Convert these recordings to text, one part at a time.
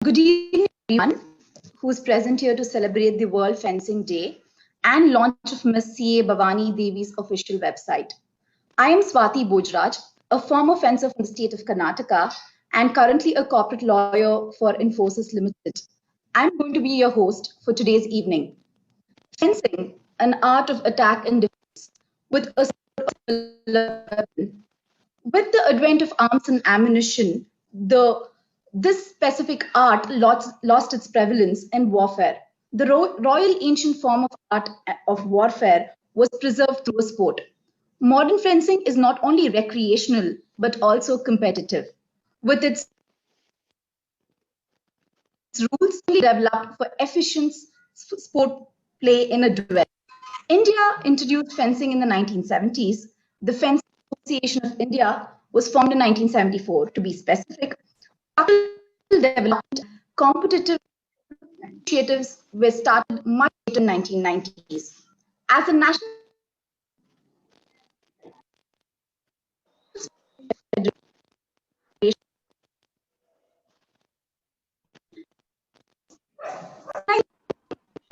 Good evening, everyone who is present here to celebrate the World Fencing Day and launch of Miss CA Bhavani Devi's official website. I am Swati Bojraj, a former fencer from the state of Karnataka and currently a corporate lawyer for Infosys Limited. I'm going to be your host for today's evening. Fencing, an art of attack and defense, with a weapon. With the advent of arms and ammunition, this specific art lost its prevalence in warfare. The royal ancient form of art of warfare was preserved through a sport. Modern fencing is not only recreational but also competitive, with its rules developed for efficient sport play in a duel. India introduced fencing in the 1970s. The Fencing Association of India was formed in 1974. To be specific, development competitive initiatives were started much later in 1990s. As a national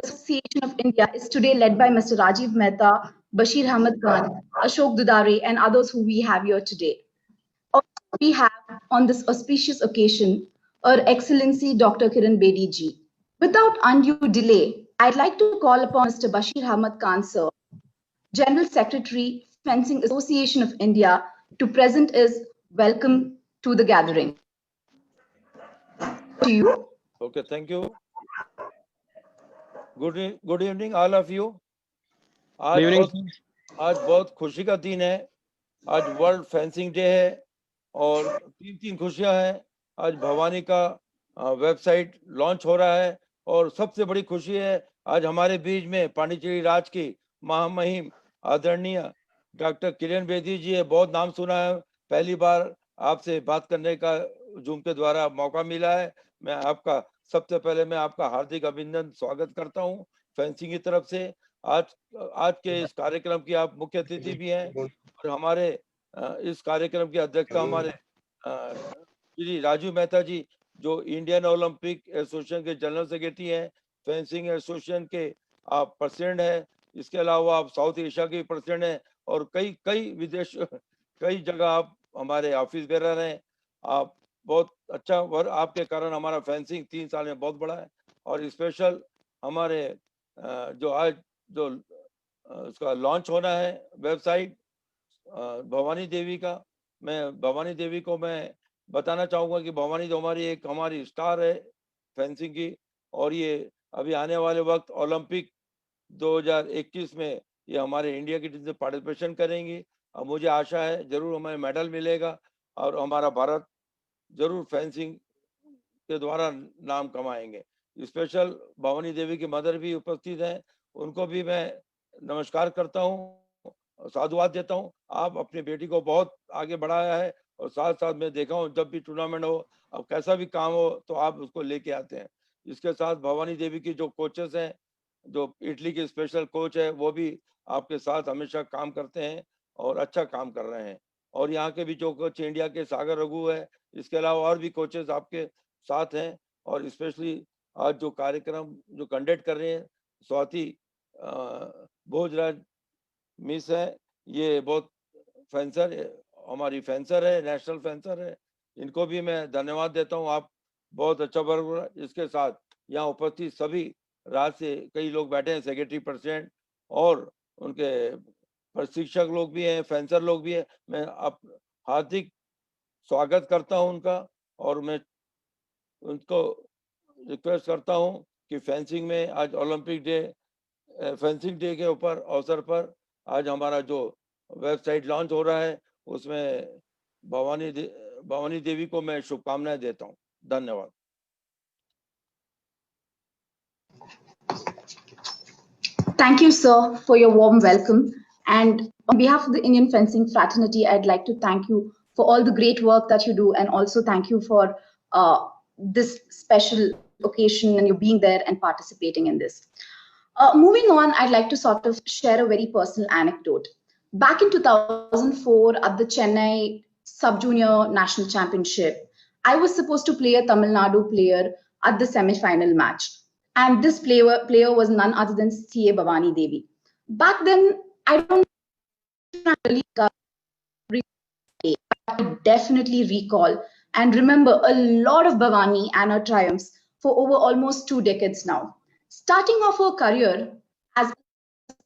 Association of India is today led by Mr. Rajiv Mehta, Bashir Ahmed Khan, Ashok Dudare, and others who we have here today. Also, we have on this auspicious occasion Her Excellency Dr. Kiran Bedi ji. Without undue delay, I'd like to call upon Mr. Bashir Ahmed Khan, sir, General Secretary, Fencing Association of India, to present his welcome to the gathering. To you. Okay, thank you. Good evening, all of you. आज बहुत खुशी का दिन है. आज world fencing day है और तीन खुशियां हैं. आज भवानी का वेबसाइट लॉन्च हो रहा है और सबसे बड़ी खुशी है आज हमारे बीच में पांडिचेरी राज की महामहिम आदरणीय डॉक्टर किरण बेदी जी है. बहुत नाम सुना है, पहली बार आपसे बात करने का जूम के द्वारा मौका मिला है. मैं आपका सबसे पहले मैं आपका हार्दिक अभिनंदन स्वागत करता हूं फेंसिंग की तरफ से. आज के इस कार्यक्रम की आप मुख्य अतिथि भी हैं और हमारे इस कार्यक्रम की अध्यक्षता हमारे श्री राजू मेहता जी जो इंडियन ओलंपिक एसोसिएशन के जनरल सेक्रेटरी हैं, फेंसिंग एसोसिएशन के आप प्रेसिडेंट हैं. इसके अलावा आप साउथ एशिया के प्रेसिडेंट हैं और कई विदेश कई जगह आप हमारे ऑफिस बेरर हैं. आप बहुत अच्छा और आपके कारण हमारा फेंसिंग 3 साल में बहुत बड़ा है. और स्पेशल हमारे जो आज जो उसका लॉन्च होना है वेबसाइट भवानी देवी का, मैं भवानी देवी को मैं बताना चाहूँगा कि भवानी तो हमारी स्टार है फेंसिंग की और ये अभी आने वाले वक्त ओलंपिक 2021 में ये हमारे इंडिया की टीम से पार्टिसिपेशन करेंगी और मुझे आशा है जरूर हमें मेडल मिलेगा और हमारा भारत जरूर फेंसिंग के द्वारा नाम कमाएंगे. स्पेशल भवानी देवी की मदर भी उपस्थित हैं, उनको भी मैं नमस्कार करता हूँ, साधुवाद देता हूँ. आप अपनी बेटी को बहुत आगे बढ़ाया है और साथ साथ मैं देखा हूँ जब भी टूर्नामेंट हो अब कैसा भी काम हो तो आप उसको लेके आते हैं. इसके साथ भवानी देवी की जो कोचेस हैं, जो इटली के स्पेशल कोच है, वो भी आपके साथ हमेशा काम करते हैं और अच्छा काम कर रहे हैं. और यहाँ के भी जो कोच इंडिया के सागर रघु है, इसके अलावा और भी कोचेस आपके साथ हैं. और स्पेशली आज जो कार्यक्रम जो कंडक्ट कर रहे हैं स्वाति भोजराज मिस है, ये बहुत फेंसर हमारी फेंसर है, नेशनल फेंसर है. इनको भी मैं धन्यवाद देता हूँ. आप बहुत अच्छा वर्क. इसके साथ यहाँ उपस्थित सभी राज्य से कई लोग बैठे हैं, सेक्रेटरी प्रेसिडेंट और उनके प्रशिक्षक लोग भी हैं, फेंसर लोग भी हैं. मैं आप हार्दिक स्वागत करता हूं उनका और मैं उनको रिक्वेस्ट करता हूं कि फेंसिंग में आज ओलंपिक डे फेंसिंग डे के ऊपर अवसर पर आज हमारा जो वेबसाइट लॉन्च हो रहा है उसमें भवानी देवी को मैं शुभकामनाएं देता हूं. धन्यवाद. Thank you, sir, for your warm welcome. And on behalf of the Indian Fencing Fraternity, I'd like to thank you for all the great work that you do, and also thank you for this special occasion and you being there and participating in this. Moving on, I'd like to sort of share a very personal anecdote. Back in 2004 at the Chennai Sub Junior National Championship, I was supposed to play a Tamil Nadu player at the semi-final match. And this player was none other than CA Bhavani Devi. Back then, I don't really I definitely recall and remember a lot of Bhavani and her triumphs for over almost 2 decades now. Starting off her career as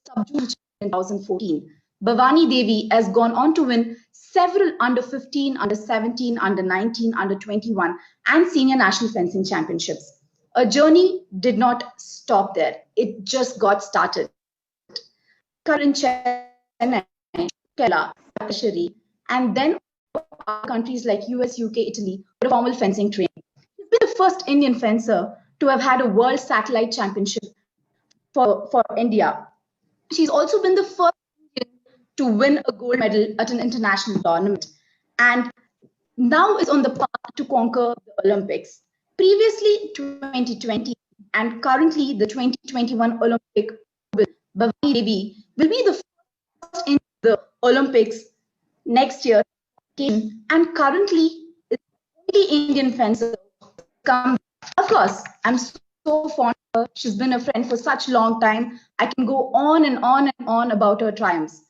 subdued in 2014, Bhavani Devi has gone on to win several under 15, under 17, under 19, under 21, and senior national fencing championships. A journey did not stop there, it just got started. Current Chennai, Kerala, Tertiary, and then countries like US, UK, Italy for formal fencing training. She's been the first Indian fencer to have had a world satellite championship for India. She's also been the first Indian to win a gold medal at an international tournament and now is on the path to conquer the Olympics. Previously, 2020 and currently the 2021 Olympic, Bhavani Devi will be the first in the Olympics next year and currently is the only Indian fencer come. Of course, I'm so fond of her. She's been a friend for such a long time. I can go on and on and on about her triumphs,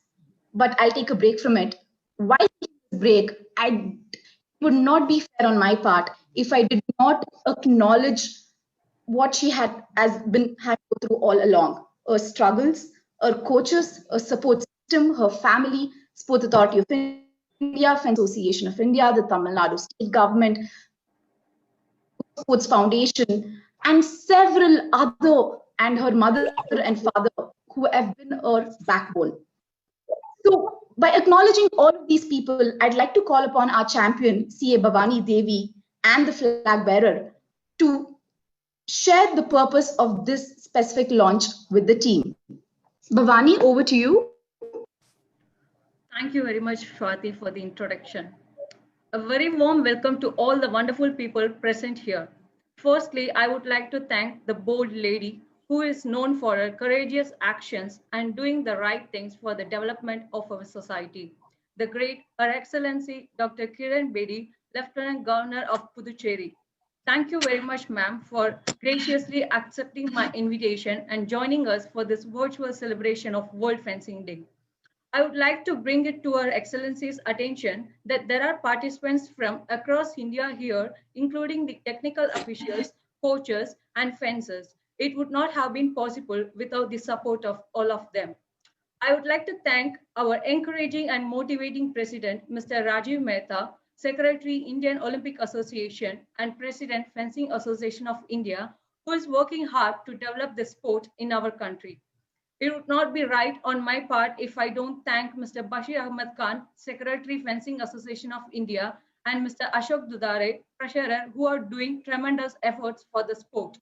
but I'll take a break from it. While taking this break, I would not be fair on my part if I did not acknowledge what she had to go through all along. Her struggles, her coaches, her support system, her family, Sports Authority of India, Fence Association of India, the Tamil Nadu state government, Sports Foundation, and several other, and her mother and father who have been her backbone. So, by acknowledging all of these people, I'd like to call upon our champion, CA Bhavani Devi, and the flag bearer to share the purpose of this specific launch with the team. Bhavani, over to you. Thank you very much, Swati, for the introduction. A very warm welcome to all the wonderful people present here. Firstly, I would like to thank the bold lady who is known for her courageous actions and doing the right things for the development of our society. The great Her Excellency Dr. Kiran Bedi, Lieutenant Governor of Puducherry. Thank you very much, ma'am, for graciously accepting my invitation and joining us for this virtual celebration of World Fencing Day. I would like to bring it to Her Excellency's attention that there are participants from across India here, including the technical officials, coaches, and fencers. It would not have been possible without the support of all of them. I would like to thank our encouraging and motivating President, Mr. Rajiv Mehta, Secretary, Indian Olympic Association, and President, Fencing Association of India, who is working hard to develop the sport in our country. It would not be right on my part if I don't thank Mr. Bashir Ahmed Khan, Secretary, Fencing Association of India, and Mr. Ashok Dudare, Treasurer, who are doing tremendous efforts for the sport.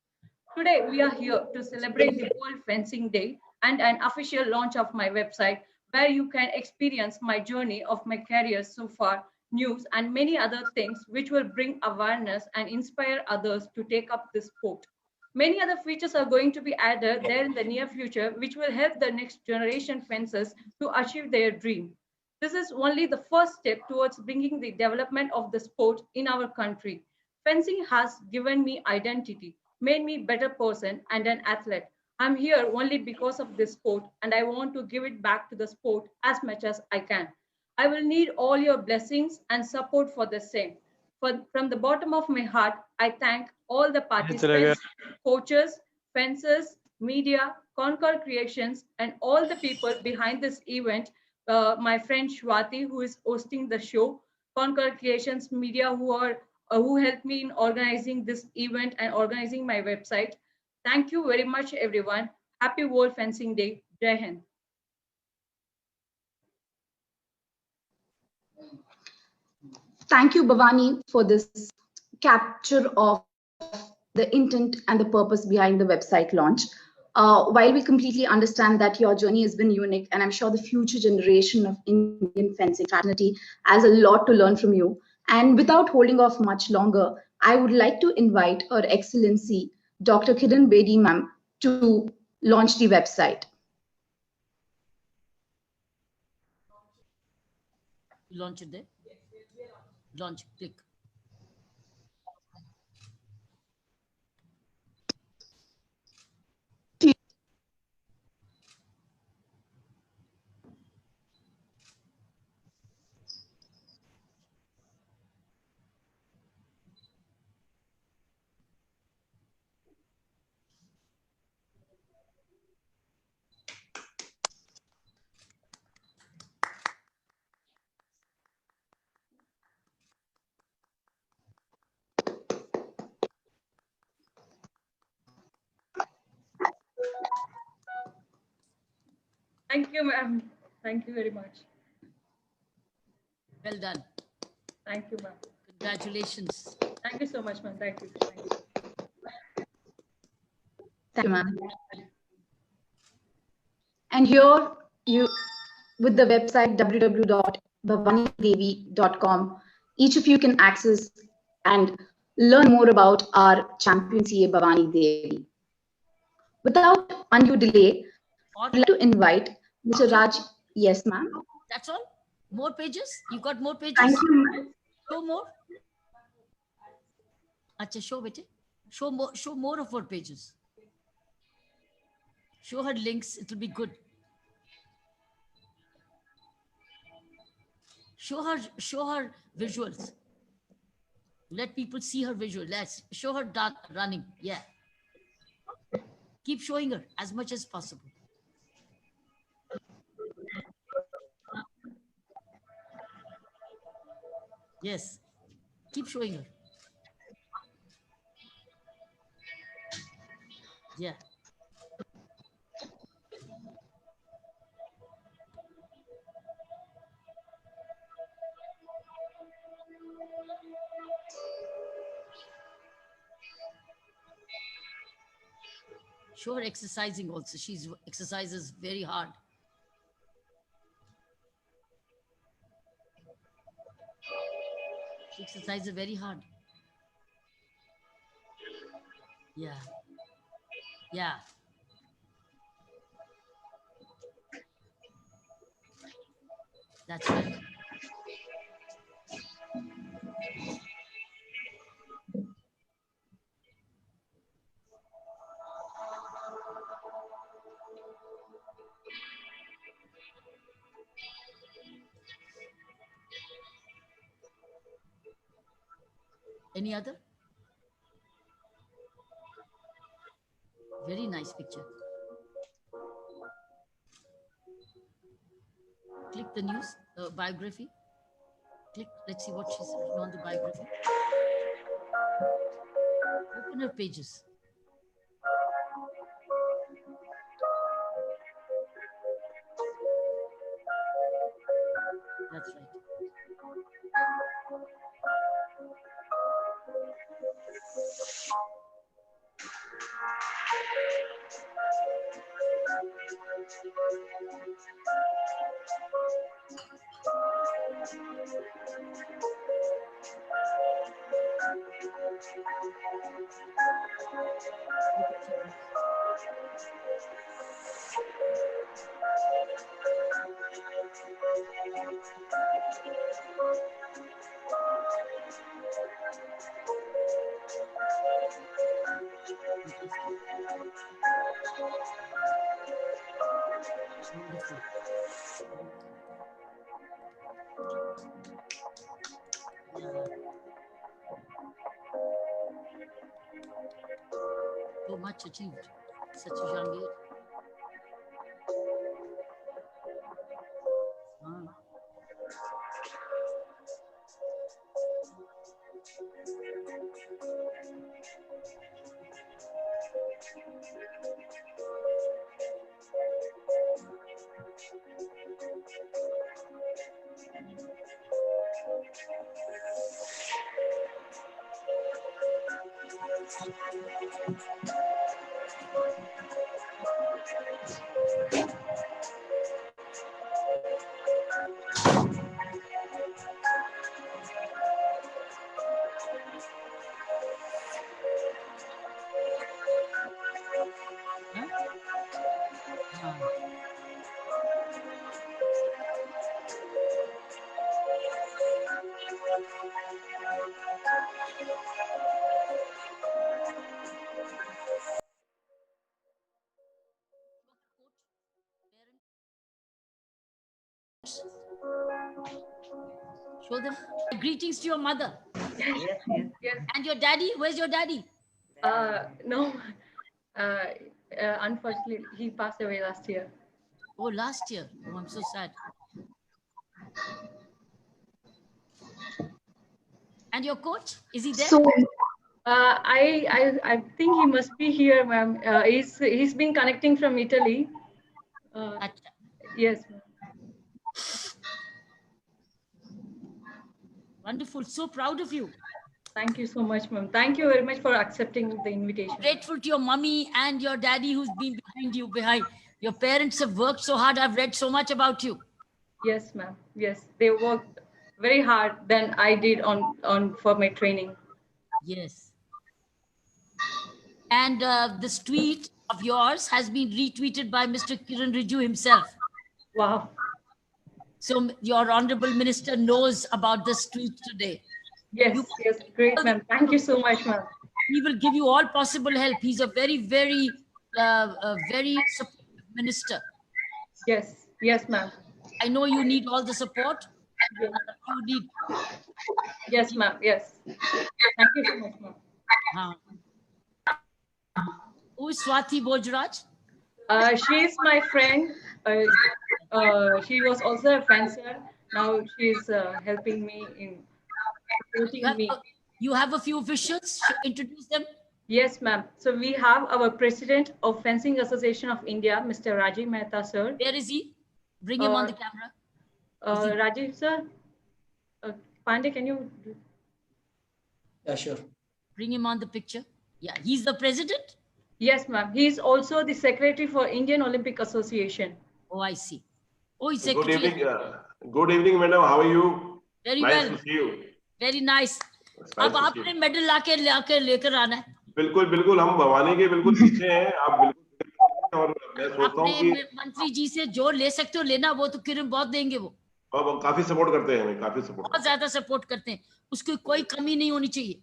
Today, we are here to celebrate the World Fencing Day and an official launch of my website where you can experience my journey of my career so far, news, and many other things which will bring awareness and inspire others to take up this sport. Many other features are going to be added there in the near future, which will help the next generation fencers to achieve their dream. This is only the first step towards bringing the development of the sport in our country. Fencing has given me identity, made me a better person and an athlete. I'm here only because of this sport, and I want to give it back to the sport as much as I can. I will need all your blessings and support for the same. From the bottom of my heart, I thank all the participants, coaches, fencers, media, Concord Creations, and all the people behind this event. My friend Shwati, who is hosting the show, Concord Creations Media, who helped me in organizing this event and organizing my website. Thank you very much, everyone. Happy World Fencing Day. Jai Hind. Thank you, Bhavani, for this capture of the intent and the purpose behind the website launch. While we completely understand that your journey has been unique, and I'm sure the future generation of Indian fencing fraternity has a lot to learn from you. And without holding off much longer, I would like to invite Her Excellency Dr. Kiran Bedi ma'am to launch the website. Launch it there. Launch, click. Thank you, ma'am. Thank you very much. Well done. Thank you, ma'am. Congratulations. Thank you so much, ma'am. Thank you. Thank you. Thank you, ma'am. And here you, with the website www.bhavanidevi.com, each of you can access and learn more about our champion CA Bhavani Devi. Without undue delay, I'd like to invite Mr. Raj. Yes, ma'am. That's all? More pages? You got more pages? Thank you, ma'am. Show more. Acha, show bete. Show more of her pages. Show her links. It will be good. Show her visuals. Let people see her visual. Let's show her running. Yeah. Keep showing her as much as possible. Yes. Keep showing her. Yeah. Show her exercising also. She exercises very hard. She exercises very hard. Yeah. Yeah. That's right. Any other? Very nice picture. Click the news, biography. Click, let's see what she's written on the biography. Open her pages. That's right. Wonderful. Yeah. So much achieved. Such a young age. Show them. Greetings to your mother. Yes. And your daddy? Where's your daddy? No. Unfortunately, he passed away last year. Oh, last year. Oh, I'm so sad. And your coach? Is he there? So, I think he must be here, ma'am. He's been connecting from Italy. Yes, ma'am. Wonderful. So proud of you. Thank you so much, ma'am. Thank you very much for accepting the invitation. Grateful to your mummy and your daddy who's been behind you, behind. Your parents have worked so hard. I've read so much about you. Yes, ma'am. Yes, they worked very hard than I did on for my training. Yes. And this tweet of yours has been retweeted by Mr. Kiran Rijiju himself. Wow. So your honorable minister knows about this tweet today. Yes, yes, great, ma'am. Thank you so much, ma'am. He will give you all possible help. He's a very, very supportive minister. Yes, yes, ma'am. I know you need all the support. Yes, You need. yes, ma'am. Yes. Thank you so much, ma'am. Who is Swati Bojraj? She is my friend. She was also a fencer. Now she's helping me in supporting me. You have a few officials. Introduce them. Yes, ma'am. So we have our president of Fencing Association of India, Mr. Rajiv Mehta, sir. Where is he? Bring him on the camera. Rajiv, sir. Pandey, can you? Yeah, sure. Bring him on the picture. Yeah, he's the president. Yes, ma'am. He is also the secretary for Indian Olympic Association. Oh, I see. Oh, he's Good secretary. evening. Good evening, madam. How are you? Very Nice well. to see you. Very nice. It's अब nice to see आपने you. Medal लाके लेकर आना है. बिल्कुल बिल्कुल हम भवानी के बिल्कुल पीछे हैं आप बिल्कुल और मैं सोचता हूँ अपने कि मंत्री जी से जो ले सकते हो लेना, वो तो किरण बहुत देंगे, वो अब काफी सपोर्ट करते हैं हमें काफी सपोर्ट बहुत ज्यादा सपोर्ट करते हैं. उसकी कोई कमी नहीं होनी चाहिए.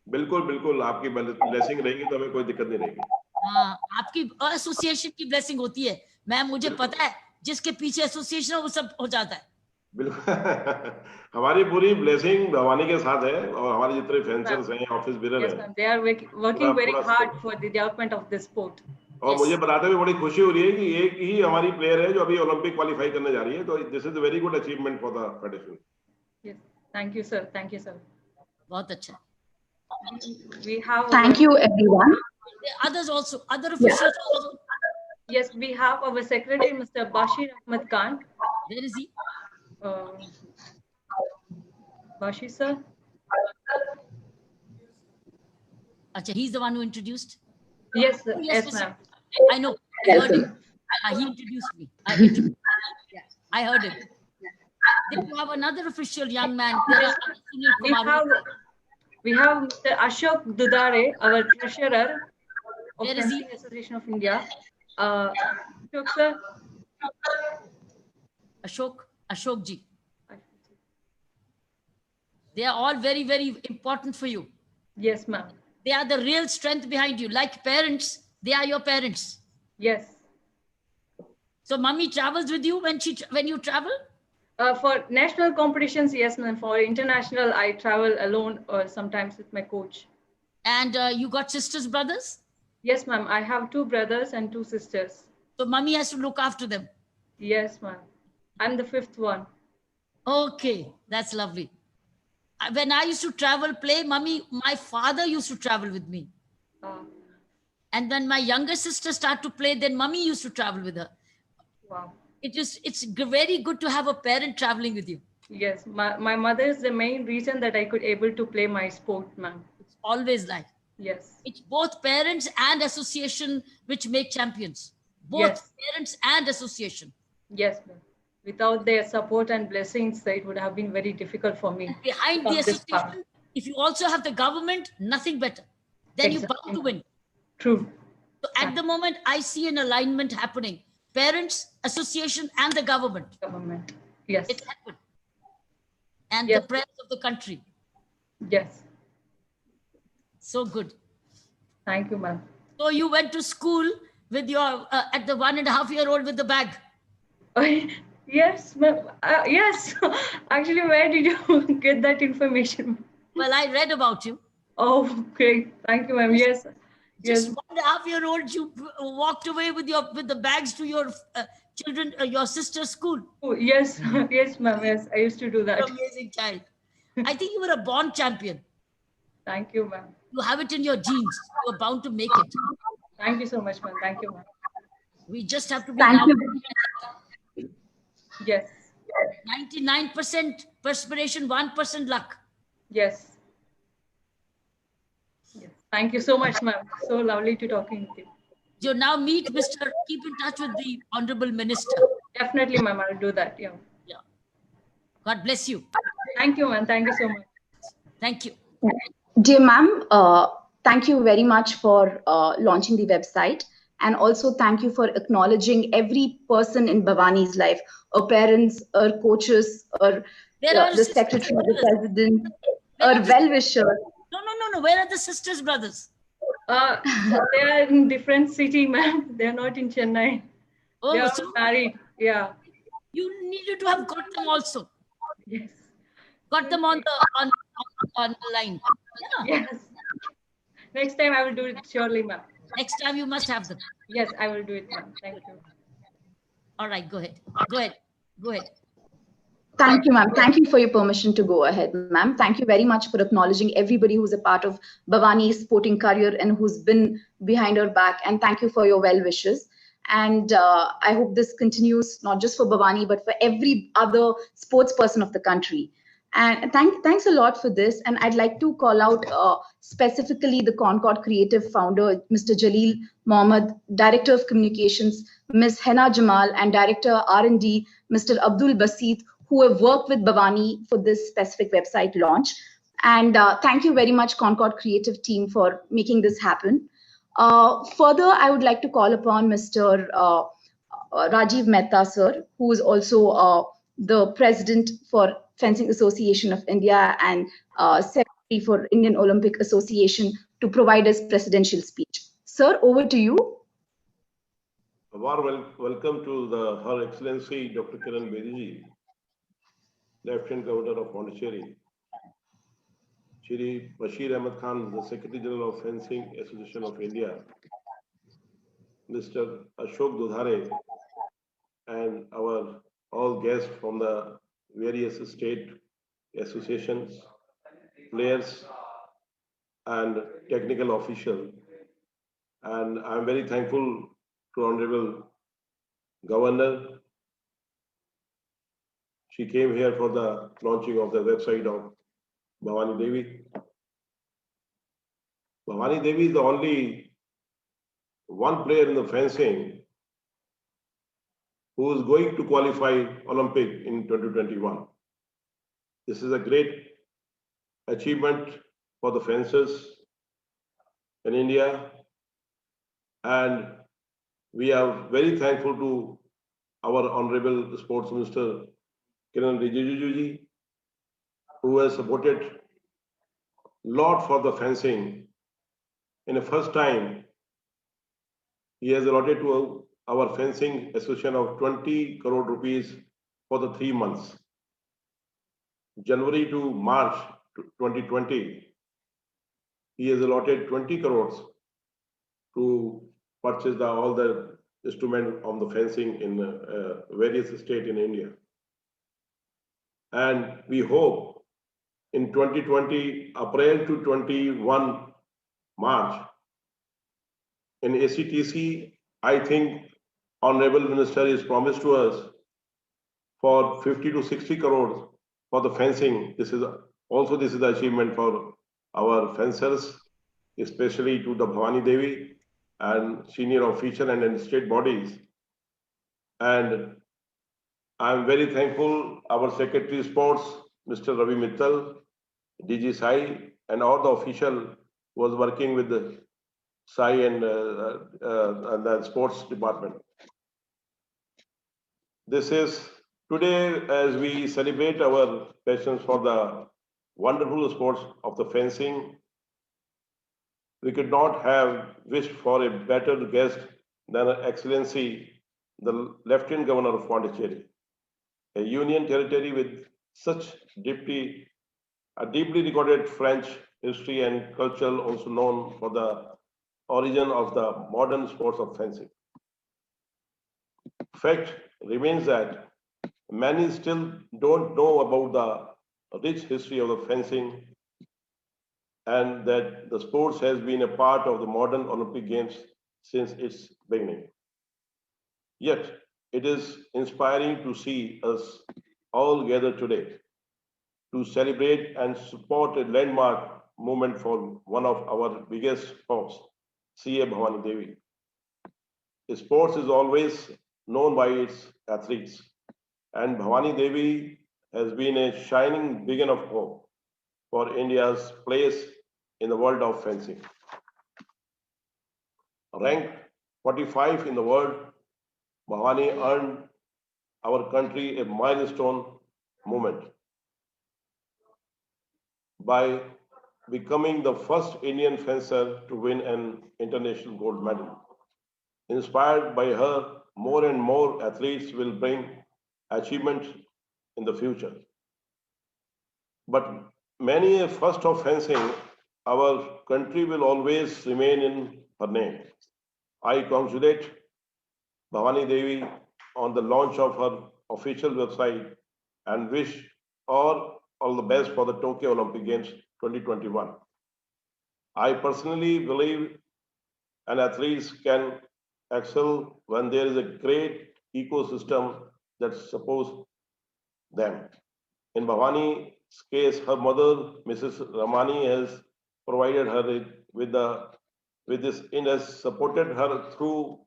बिल्कुल बिल्कुल आपकी ब्लेसिंग रहेगी तो हमें कोई दिक्कत नहीं रहेगी. हाँ, आपकी एसोसिएशन की ब्लेसिंग होती है. मैम, मुझे पता है, जिसके पीछे एसोसिएशन है वो सब हो जाता है. बिल्कुल हमारी पूरी ब्लेसिंग भवानी के साथ है और हमारे जितने फेंसर्स हैं ऑफिस बिरर Yes, हैं ma'am. They are working very hard for the development of this sport. और मुझे बताते हुए बड़ी खुशी हो रही है कि एक ही हमारी प्लेयर है जो अभी ओलंपिक क्वालिफाई करने जा रही है. तो this is a very good achievement for the federation. Yes. Thank you, sir. Thank you, sir. बहुत अच्छा. We have. Thank you, everyone. Others also, other officials also. Yes, we have our secretary, Mr. Bashir Ahmed Khan. Where is he? Bashir, sir. Acha, he's the one who introduced. Yes, sir. Oh, Yes, ma'am. I know. I heard him. He introduced me. Yeah, I heard him. Then you have another official young man. There is Sunil We have Mr. Ashok Dudare, our treasurer of Where is he? Fencing Association of India. Ashok, sir. Ashok ji. They are all very, very important for you. Yes, ma'am. They are the real strength behind you. Like parents, they are your parents. Yes. So mommy travels with you when you travel? For national competitions, yes, ma'am. For international, I travel alone or sometimes with my coach. And you got sisters, brothers? Yes, ma'am. I have 2 brothers and 2 sisters. So mommy has to look after them. Yes, ma'am. I'm the 5th one. Okay, that's lovely. When I used to travel, play, mommy, my father used to travel with me. And when my younger sister started to play, then mommy used to travel with her. Wow. It's very good to have a parent traveling with you. Yes, my mother is the main reason that I could able to play my sport, ma'am. It's always like. Yes. It's both parents and association which make champions. Both Yes. parents and association. Yes, ma'am. Without their support and blessings, it would have been very difficult for me. Behind the From this path. association, if you also have the government, nothing better. Then you're bound to win. True. So at the moment, I see an alignment happening. Parents, association, and the government. Government. Yes. It's happened. And Yes. the prayers of the country. Yes. So good. Thank you, ma'am. So you went to school with your, at the 1.5-year-old with the bag. Yes, ma'am. Yes. Actually, where did you get that information? Well, I read about you. Oh, great. Thank you, ma'am. Yes. Just Yes. 1.5-year-old, you walked away with the bags to your children, your sister's school. Oh, yes. Yes, ma'am. Yes. I used to do that. You're an amazing child. I think you were a born champion. Thank you, ma'am. You have it in your genes. You are bound to make it. Thank you so much, ma'am. Thank you, ma'am. We just have to be Thank now. you. Yes. 99% perspiration, 1% luck. Yes. Yes. Thank you so much, ma'am. So lovely to talking with you. You now meet Mr. Keep in touch with the Honorable Minister. Definitely, ma'am. I'll do that. Yeah. Yeah. God bless you. Thank you, ma'am. Thank you so much. Thank you. Dear ma'am, thank you very much for launching the website. And also thank you for acknowledging every person in Bhavani's life, her parents, her coaches, her Where are the sisters, secretary, the brothers? president, Where are her the- well-wisher. No. Where are the sisters, brothers? They are in different city, ma'am. They are not in Chennai. They Oh, are so married. Yeah. you needed to have got them also. Yes. Got them on the line. Yeah. Yes. Next time I will do it surely, ma'am. Next time you must have them. Yes, I will do it, ma'am. Thank you. All right, go ahead. Go ahead. Go ahead. Thank you, ma'am. Thank you for your permission to go ahead, ma'am. Thank you very much for acknowledging everybody who's a part of Bhavani's sporting career and who's been behind her back. And thank you for your well wishes. And I hope this continues not just for Bhavani, but for every other sports person of the country. And thanks a lot for this. And I'd like to call out specifically the Concord Creative founder, Mr. Jaleel Mohammed, Director of Communications, Ms. Hena Jamal, and Director R&D, Mr. Abdul Basit, who have worked with Bhavani for this specific website launch. And thank you very much, Concord Creative team, for making this happen. Further, I would like to call upon Mr. Rajiv Mehta, sir, who is also the president for Fencing Association of India and secretary for Indian Olympic Association, to provide us presidential speech. Sir, over to you. A warm welcome to Her Excellency Dr. Kiran Bedi ji, Lieutenant Governor of Pondicherry. Shri Bashir Ahmed Khan, the Secretary General of Fencing Association of India. Mr. Ashok Dudhare, and our all guests from the various state associations, players, and technical officials. And I'm very thankful to Honorable Governor. She came here for the launching of the website of Bhavani Devi. Bhavani Devi is the only one player in the fencing who is going to qualify Olympic in 2021. This is a great achievement for the fencers in India, and we are very thankful to our Honorable Sports Minister Kiran Rijiju ji, who has supported a lot for the fencing. In the first time, he has allotted to our fencing association of 20 crore rupees for the 3 months. January to March 2020, he has allotted 20 crores to purchase all the instrument of the fencing in various states in India. And we hope in 2020, April to 21 March, in ACTC, I think Honorable Minister is promised to us for 50 to 60 crores for the fencing. This is the achievement for our fencers, especially to the Bhavani Devi and senior official and state bodies. And I'm very thankful our Secretary of Sports, Mr. Ravi Mittal, DG Sai, and all the official was working with the Sai and the sports department. This is today as we celebrate our passions for the wonderful sports of the fencing. We could not have wished for a better guest than Her Excellency, the Lieutenant Governor of Pondicherry, a union territory with such deeply recorded French history and culture, also known for the origin of the modern sports of fencing. Fact remains that many still don't know about the rich history of the fencing, and that the sports has been a part of the modern Olympic Games since its beginning. Yet, it is inspiring to see us all gathered today to celebrate and support a landmark movement for one of our biggest hopes, CA Bhavani Devi. Sports is always known by its athletes, and Bhavani Devi has been a shining beacon of hope for India's place in the world of fencing. Ranked 45 in the world, Bhavani earned our country a milestone moment by becoming the first Indian fencer to win an international gold medal. Inspired by her, more and more athletes will bring achievements in the future. But many a first of fencing, our country will always remain in her name. I congratulate Bhavani Devi on the launch of her official website and wish all the best for the Tokyo Olympic Games 2021. I personally believe an athletes can excel when there is a great ecosystem that supports them. In Bhavani's case, her mother, Mrs. Ramani, has provided her with this and has supported her through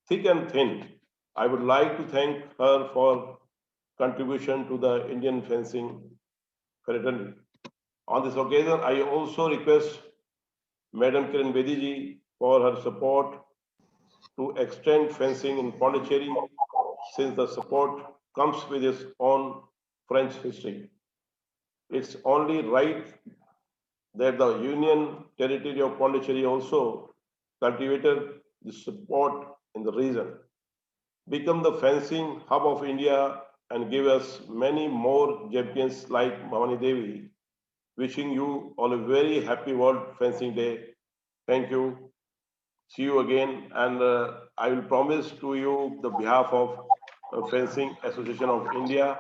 thick and thin. I would like to thank her for contribution to the Indian fencing fraternity. On this occasion, I also request Madam Kiran Bedi ji for her support to extend fencing in Pondicherry, since the support comes with its own French history. It's only right that the Union Territory of Pondicherry also cultivated the support in the region, become the fencing hub of India, and give us many more champions like Bhavani Devi. Wishing you all a very happy World Fencing Day. Thank you. See you again, and I will promise to you the behalf of Fencing Association of India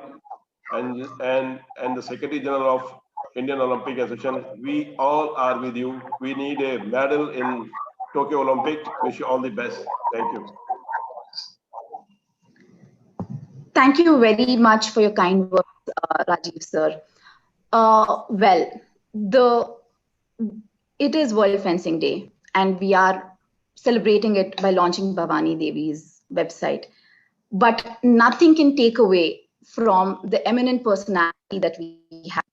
and the Secretary General of Indian Olympic Association. We all are with you. We need a medal in Tokyo Olympic. Wish you all the best. Thank you. Thank you very much for your kind words, Rajiv sir. It is World Fencing Day, and we are celebrating it by launching Bhavani Devi's website. But nothing can take away from the eminent personality that we have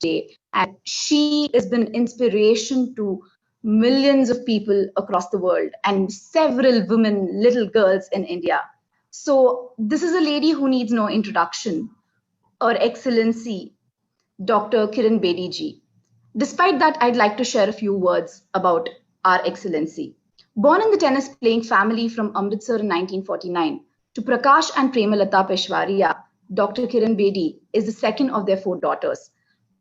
today. And she has been inspiration to millions of people across the world and several women, little girls in India. So this is a lady who needs no introduction. Her Excellency, Dr. Kiran Bedi ji. Despite that, I'd like to share a few words about our Excellency. Born in the tennis-playing family from Amritsar in 1949, to Prakash and Premalata Peshwaria, Dr. Kiran Bedi is the second of their 4 daughters.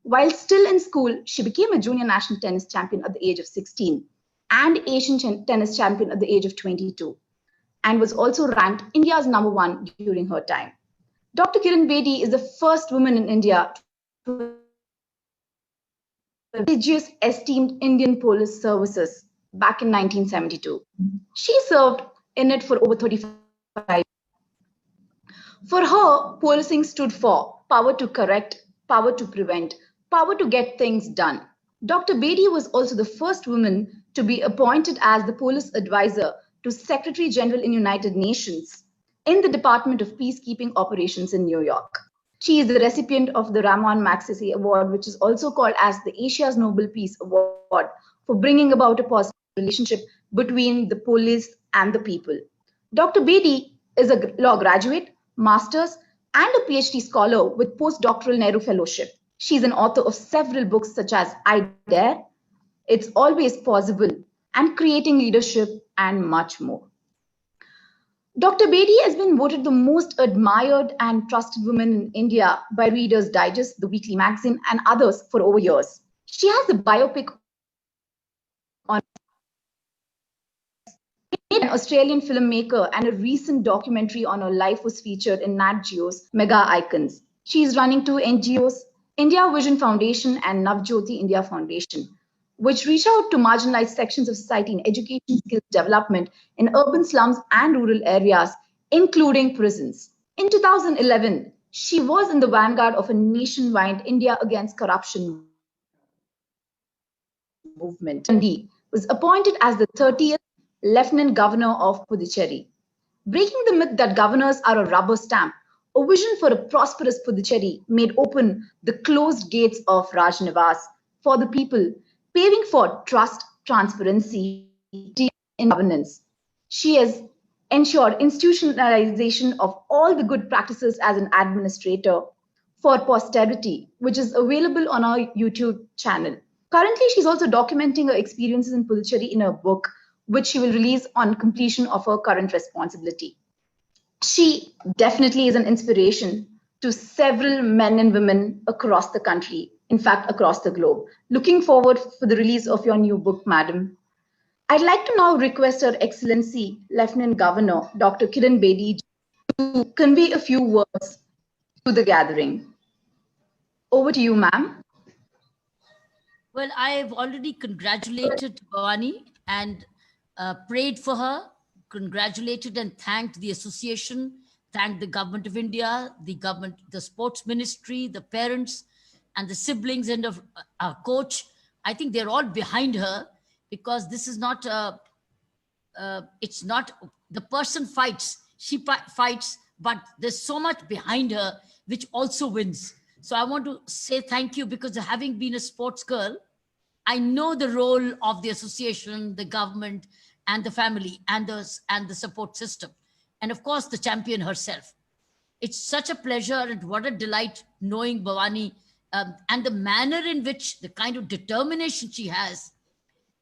While still in school, she became a junior national tennis champion at the age of 16 and Asian tennis champion at the age of 22, and was also ranked India's #1 during her time. Dr. Kiran Bedi is the first woman in India to prestigious esteemed Indian Police Services back in 1972. She served in it for over 35 years. For her, policing stood for power to correct, power to prevent, power to get things done. Dr. Bedi was also the first woman to be appointed as the police advisor to Secretary General in United Nations in the Department of Peacekeeping Operations in New York. She is the recipient of the Ramon Magsaysay Award, which is also called as the Asia's Nobel Peace Award, for bringing about a positive relationship between the police and the people. Dr. Bedi is a law graduate, master's, and a PhD scholar with postdoctoral Nehru Fellowship. She's an author of several books such as I Dare, It's Always Possible, and Creating Leadership, and much more. Dr. Bedi has been voted the most admired and trusted woman in India by Reader's Digest, the weekly magazine, and others for over years. She has a biopic on an Australian filmmaker, and a recent documentary on her life was featured in Nat Geo's Mega Icons. She is running 2 NGOs, India Vision Foundation and Navjyoti India Foundation, which reach out to marginalized sections of society in education, skills development in urban slums and rural areas including prisons. In 2011, she was in the vanguard of a nationwide India Against Corruption movement. Gandhi was appointed as the 30th Lieutenant Governor of Puducherry. Breaking the myth that governors are a rubber stamp, a vision for a prosperous Puducherry made open the closed gates of Rajnivas for the people, paving for trust, transparency, in governance. She has ensured institutionalization of all the good practices as an administrator for posterity, which is available on our YouTube channel. Currently, she's also documenting her experiences in Puducherry in her book, which she will release on completion of her current responsibility. She definitely is an inspiration to several men and women across the country, in fact, across the globe. Looking forward for the release of your new book, madam. I'd like to now request Her Excellency, Lieutenant Governor, Dr. Kiran Bedi, to convey a few words to the gathering. Over to you, ma'am. Well, I've already congratulated Bhavani and prayed for her, congratulated and thanked the association, thanked the government of India, the sports ministry, the parents, and the siblings and of our coach. I think they're all behind her because this is not it's not the person fights, she fights, but there's so much behind her which also wins. So I want to say thank you because having been a sports girl, I know the role of the association, the government, and the family, and the support system, and of course the champion herself. It's such a pleasure and what a delight knowing Bhavani, and the manner in which the kind of determination she has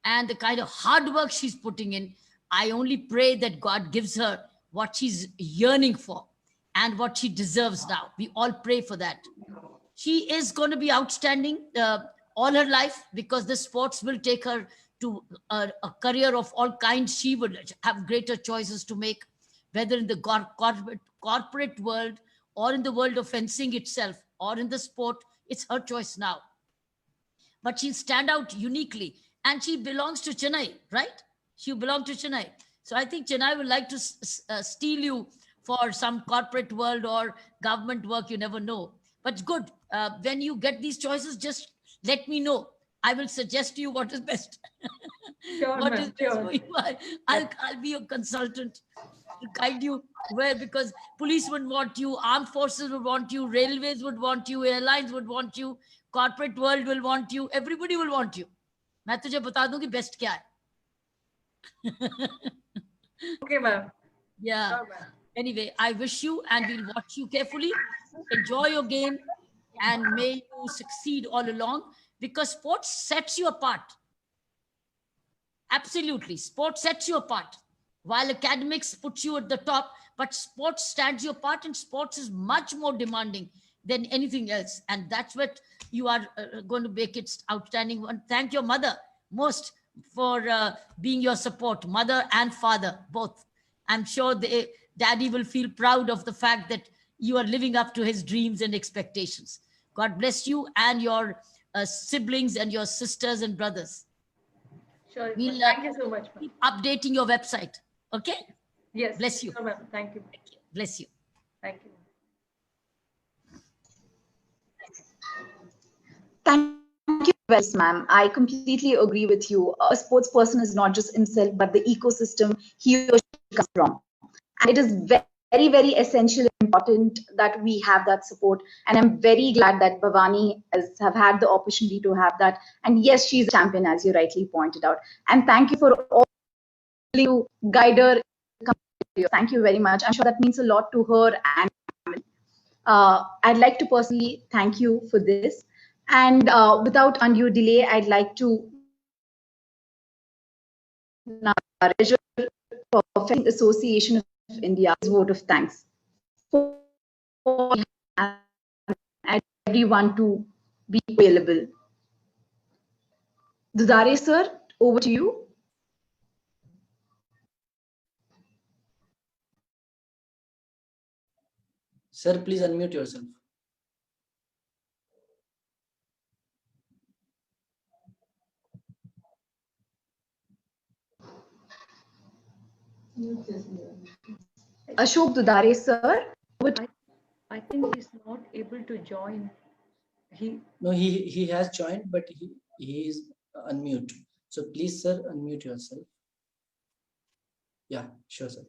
and the kind of hard work she's putting in. I only pray that God gives her what she's yearning for and what she deserves now. We all pray for that. She is going to be outstanding all her life because the sports will take her to a career of all kinds. She would have greater choices to make, whether in the corporate world or in the world of fencing itself or in the sport. It's her choice now. But she'll stand out uniquely. And she belongs to Chennai, right? She belongs to Chennai. So I think Chennai would like to steal you for some corporate world or government work. You never know. But good. When you get these choices, just let me know. I will suggest to you what is best. Sure, What is best sure. for you. I'll be your consultant to guide you where, because police would want you, armed forces would want you, railways would want you, airlines would want you, corporate world will want you, everybody will want you. मैं तुझे बता दूंगी best क्या है. Okay, ma'am. Yeah. Sure, ma'am. Anyway, I wish you, and we'll watch you carefully. Enjoy your game, and may you succeed all along because sports sets you apart. Absolutely. Sports sets you apart. While academics puts you at the top, but sports stands you apart, and sports is much more demanding than anything else. And that's what you are going to make it outstanding. And thank your mother most for being your support, mother and father, both. I'm sure daddy will feel proud of the fact that you are living up to his dreams and expectations. God bless you and your siblings and your sisters and brothers. Sure. We'll Thank you so much, ma'am. keep updating your website. Okay? Yes. Bless you. Sure, ma'am. Thank you. Bless you. Thank you. Thank you, yes, ma'am. I completely agree with you. A sports person is not just himself, but the ecosystem he or she comes from. And it is very, very essential and important that we have that support. And I'm very glad that Bhavani have had the opportunity to have that. And yes, she's a champion, as you rightly pointed out. And thank you for all you guide her. Thank you very much. I'm sure that means a lot to her and I'd like to personally thank you for this. And without undue delay, I'd like to now treasure for Fencing Association of India's vote of thanks for everyone to be available. Dudare sir, over to you. Sir, please unmute yourself. Ashok Dudare, sir. I think he's not able to join. No, he has joined, but he is unmute. So please, sir, unmute yourself. Yeah, sure, sir.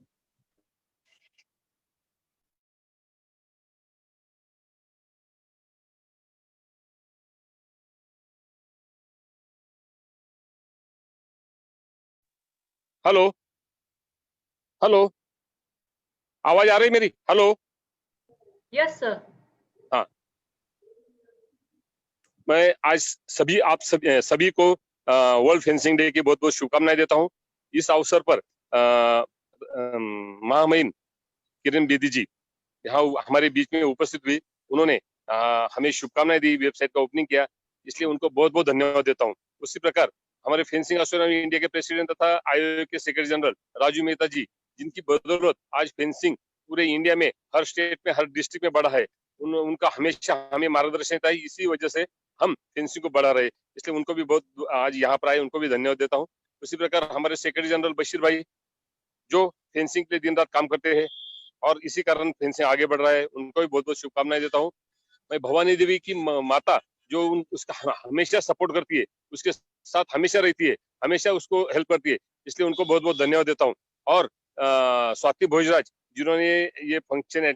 Hello hello, आवाज आ रही मेरी? Hello, Yes, sir. हाँ, मैं आज आप सभी को world fencing day की बहुत बहुत शुभकामनाएं देता हूँ। इस अवसर पर महामहिम किरण बेदी जी यहाँ हमारे बीच में उपस्थित हुई। उन्होंने हमें शुभकामनाएं दी, वेबसाइट का ओपनिंग किया, इसलिए उनको बहुत बहुत धन्यवाद देता हूँ। उसी प्रकार हमारे फेंसिंग एसोसिएशन इंडिया के प्रेसिडेंट तथा आयोग के सेक्रेटरी जनरल राजू मेहता जी, जिनकी बदौलत आज फेंसिंग पूरे इंडिया में हर स्टेट में हर डिस्ट्रिक्ट में बढ़ा है, उनका हमेशा हमें मार्गदर्शन था। इसी वजह से हम फेंसिंग को बढ़ा रहे, इसलिए उनको भी बहुत आज यहाँ पर आए, उनको भी धन्यवाद देता हूँ। उसी प्रकार हमारे सेक्रेटरी जनरल बशीर भाई, जो फेंसिंग के लिए दिन रात काम करते हैं और इसी कारण फेंसिंग आगे बढ़ रहा है, उनको भी बहुत बहुत शुभकामनाएं देता हूँ। मैं भवानी देवी की माता जो उसका हमेशा सपोर्ट करती है, उसके साथ हमेशा रहती है, हमेशा उसको हेल्प करती है, इसलिए उनको बहुत बहुत धन्यवाद देता हूँ। और स्वाति भोजराज जिन्होंने ये फंक्शन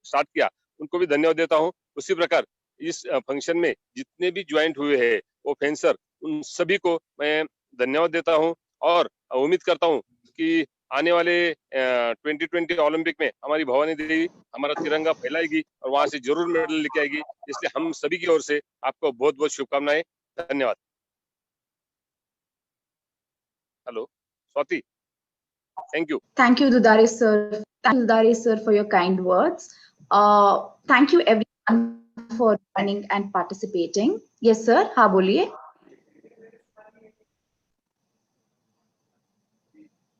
स्टार्ट किया, उनको भी धन्यवाद देता हूँ। उसी प्रकार इस फंक्शन में जितने भी ज्वाइंट हुए हैं वो फेंसर, उन सभी को मैं धन्यवाद देता हूँ और उम्मीद करता हूँ कि आने वाले 2020 ओलंपिक में हमारी भवानी देवी हमारा तिरंगा फैलाएगी और वहां से जरूर मेडल लेके आएगी। इसलिए हम सभी की ओर से आपको बहुत बहुत शुभकामनाएं। धन्यवाद। Hello Swati, thank you. Thank you, Dudare sir. Thank you, Dudare sir, for your kind words. Thank you everyone for joining and participating. Yes, sir. हाँ बोलिए.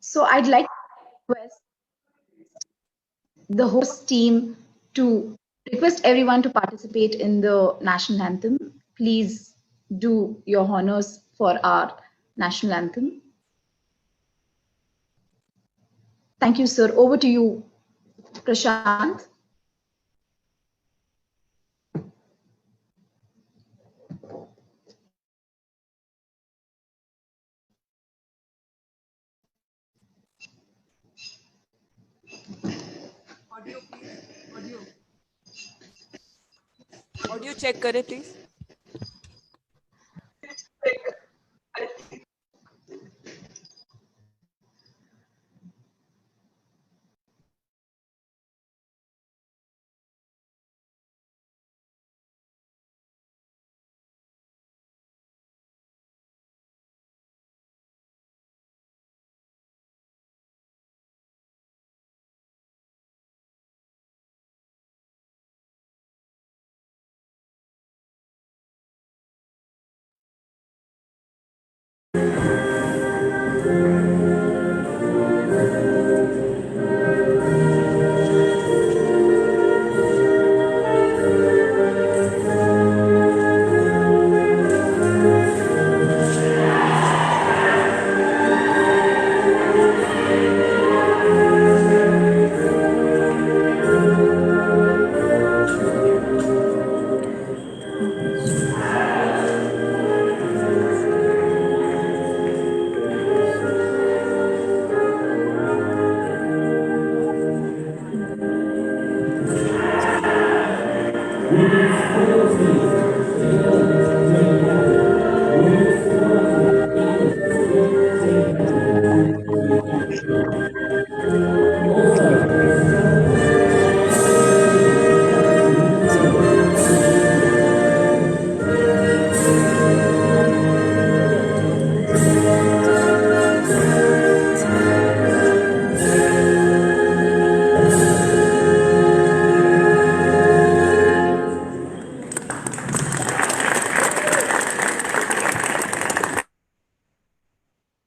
So I'd like to request the host team to request everyone to participate in the national anthem. Please do your honors for our national anthem. Thank you, sir. Over to you, Prashant. Audio check करें please.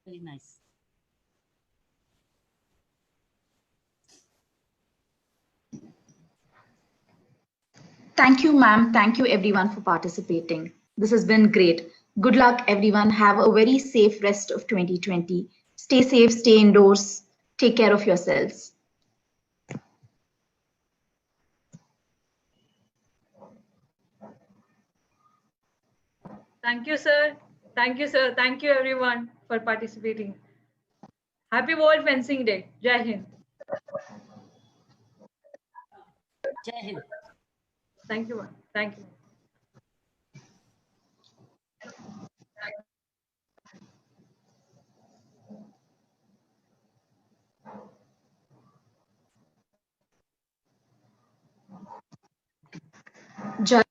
Very nice. Thank you, ma'am. Thank you, everyone, for participating. This has been great. Good luck, everyone. Have a very safe rest of 2020. Stay safe, stay indoors. Take care of yourselves. Thank you, sir. Thank you, sir. Thank you, everyone, for participating. Happy World Fencing Day. Jai Hind. Jai Hind. Thank you. Thank you. Jai